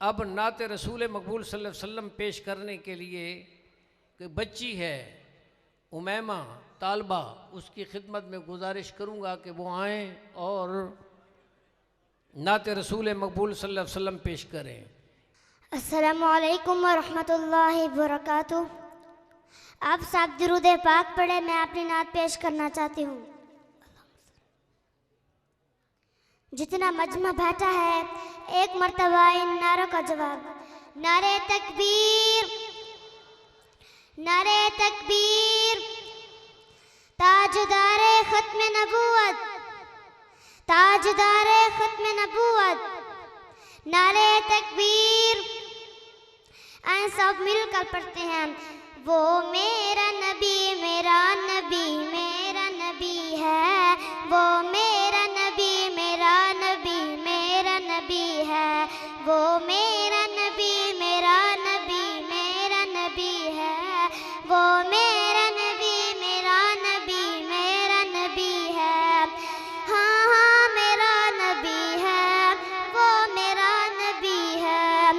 اب نعت رسول مقبول صلی اللہ علیہ وسلم پیش کرنے کے لیے کہ بچی ہے امیمہ طالبہ، اس کی خدمت میں گزارش کروں گا کہ وہ آئیں اور نعت رسول مقبول صلی اللہ علیہ وسلم پیش کریں۔ السلام علیکم ورحمۃ اللہ وبرکاتہ۔ آپ صاحب درود پاک پڑھے، میں اپنی نعت پیش کرنا چاہتی ہوں۔ جتنا مجمع بیٹھا ہے ایک مرتبہ ان نعروں کا جواب۔ نعرہ تکبیر، نعرہ تکبیر، تاجدار ختم نبوت، تاجدار ختم نبوت، نعرہ تکبیر۔ آئیں سب مل کر پڑھتے ہیں۔ وہ میرا نبی، میرا نبی، میرا نبی ہے، وہ میرا نبی، میرا نبی، میرا نبی ہے، وہ میرا نبی، میرا نبی، میرا نبی ہے، وہ میرا نبی، میرا نبی، میرا نبی ہے، ہاں ہاں میرا نبی ہے، وہ میرا نبی ہے،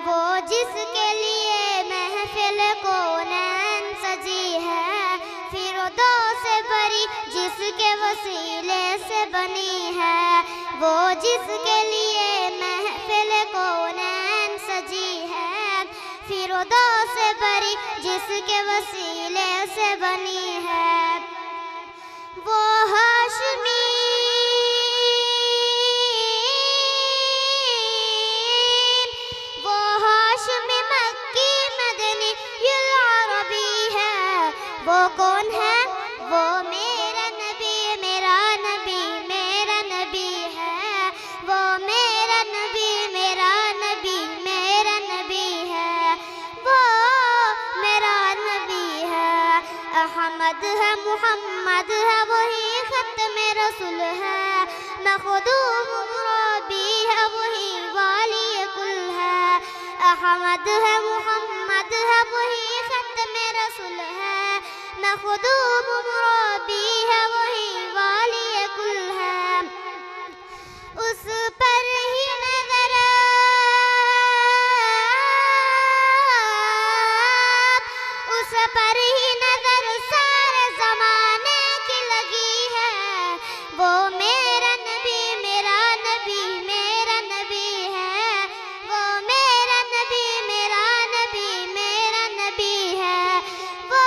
وہ جس کے لیے محفل کونین سجی ہے، فردوس بری جس کے وسیلے سے بنی ہے، وہ جس کے لیے محفل کونین سجی ہے، فردوس بری جس کے وسیلے سے بنی ہے، وہ ہاشمی، وہ ہاشمی مکی مدنی العربی ہے۔ وہ کون ہے؟ وہ میرا نبی، میرا نبی، میرا نبی ہے، وہ میرا نبی، میرا نبی، میرا نبی ہے، وہ میرا نبی ہے۔ احمد ہے، محمد ہے، وہی ختم رسول ہے، مخدوم مرابی ہے، وہی والی کل ہے۔ احمد ہے، محمد ہے، وہی ختم رسول ہے، مخدوم مرابی ہے، وہی والی کل ہے۔ اس پر ہی نظر اس پر ہی نظر سارے زمانے کی لگی ہے، وہ میرا نبی، میرا نبی، میرا نبی ہے، وہ میرا نبی، میرا نبی، میرا نبی ہے، وہ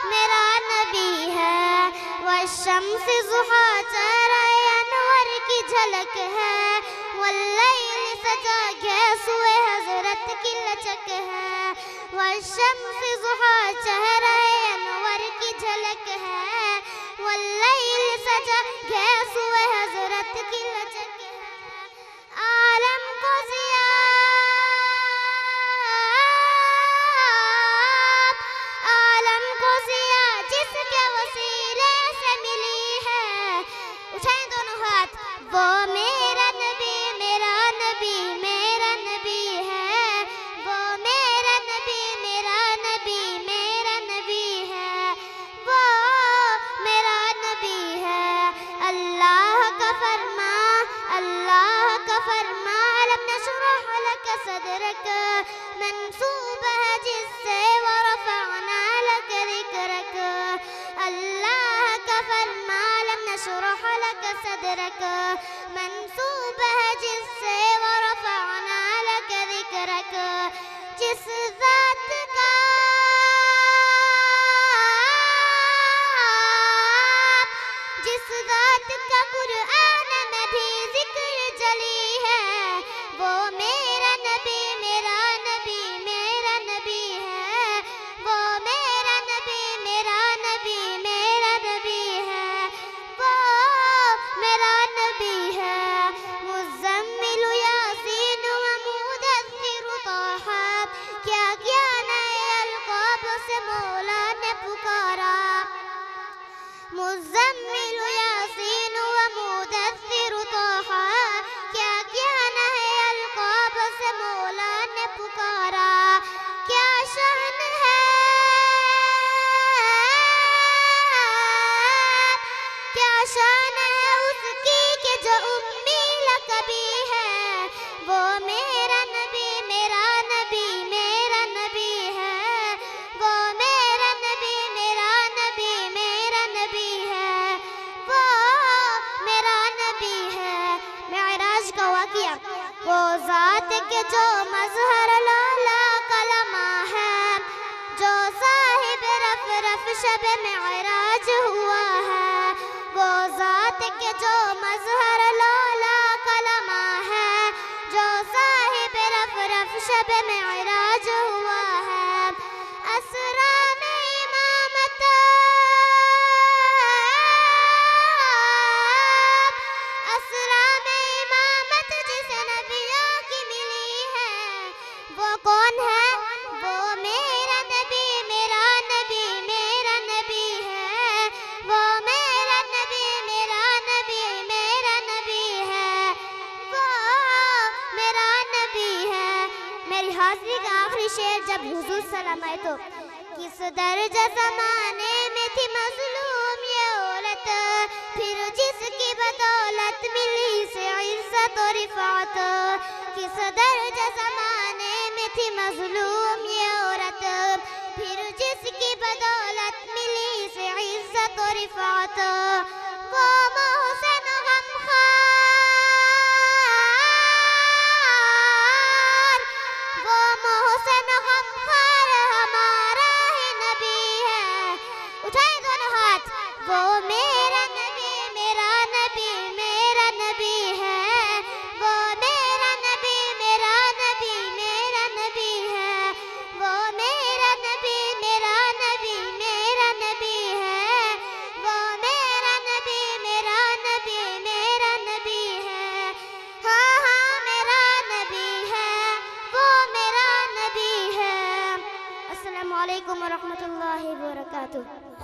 میرا نبی ہے۔ والشمس ضحیٰ چہرہ انور کی جھلک ہے، واللیل سجا گھیسوئے حضرت کی لچک ہے، والشمس ضحیٰ چہرہ انور کی جھلک ہے، واللیل سجا گھیسوئے حضرت کی لچک ہے۔ عالم کو ضیاء، عالم کو ضیاء جس کے وسیلے سے ملی ہے، اٹھائیں دونوں ہاتھ۔ وہ میرا نبی، میرا نبی، میرا نبی ہے، وہ میرا نبی، میرا نبی، میرا نبی ہے، وہ میرا نبی ہے۔ اللہ کا فرما، اللہ کا فرما، لم نشرح لك صدرك، منصوب ہے جس سے ورفعنا لك ذکرک۔ اللہ کا فرما، لم نشرح لك صدرك، منصوب ہے جس سے ورفعنا لك ذکرک۔ جس ذات کا جس ذات کا قرآن میں بھی ذکر جلی ہے، وہ میرا نبی، میرا نبی، میرا نبی ہے، وہ میرا نبی، میرا نبی، میرا نبی ہے، وہ میرا نبی ہے۔ مزمل یاسین و مدثر طٰہٰ، کیا کیا نئے القاب سے مولا نے پکارا۔ مزمل یاسین و مدثر طٰہٰ، کیا کیا نئے القاب سے مولا نے پکارا۔ کیا شان ہے، کیا شان ہے اس کی کہ جو امی لقبی ہے، وہ میرا نبی، ذات کے جو مظہر لالا کلمہ ہے، جو صاحب رف رف شب معراج ہوا ہے، وہ ذات کے جو مظہر لالا کلمہ ہے، جو صاحب رف رف شب معراج ہوا ہے۔ اسرا میں امامت، اسرا میں امامت جس نبیوں کی ملی ہے، وہ کون ہے؟ وہ میرا نبی، میرا نبی، میرا نبی ہے، وہ میرا نبی، میرا نبی، میرا نبی ہے، وہ میرا نبی ہے۔ میری حاضری کا آخری شعر جب حضور سلام آئے تو کس درجہ زمانے میں تھی مظلوم یہ عورت، پھر جس کی بدولت ملی اسے عزت و رفعت، کس درجہ زمانے میں تھی مظلوم یہ عورت، پھر جس کی بدولت ملی اسے عزت و رفعت۔ وہ محسن غمخوار، وہ محسن غمخوار ہمارا ہی نبی ہے۔ اٹھائیں دونوں ہاتھ۔ وہ میرا نبی، میرا نبی، میرا نبی ہے، وہ میرا نبی، میرا نبی، میرا نبی ہے، وہ میرا نبی، میرا نبی، میرا نبی ہے، وہ میرا نبی، میرا نبی، میرا نبی ہے۔ ہاں ہاں میرا نبی ہے، وہ میرا نبی ہے۔ السلام علیکم ورحمۃ اللہ وبرکاتہ۔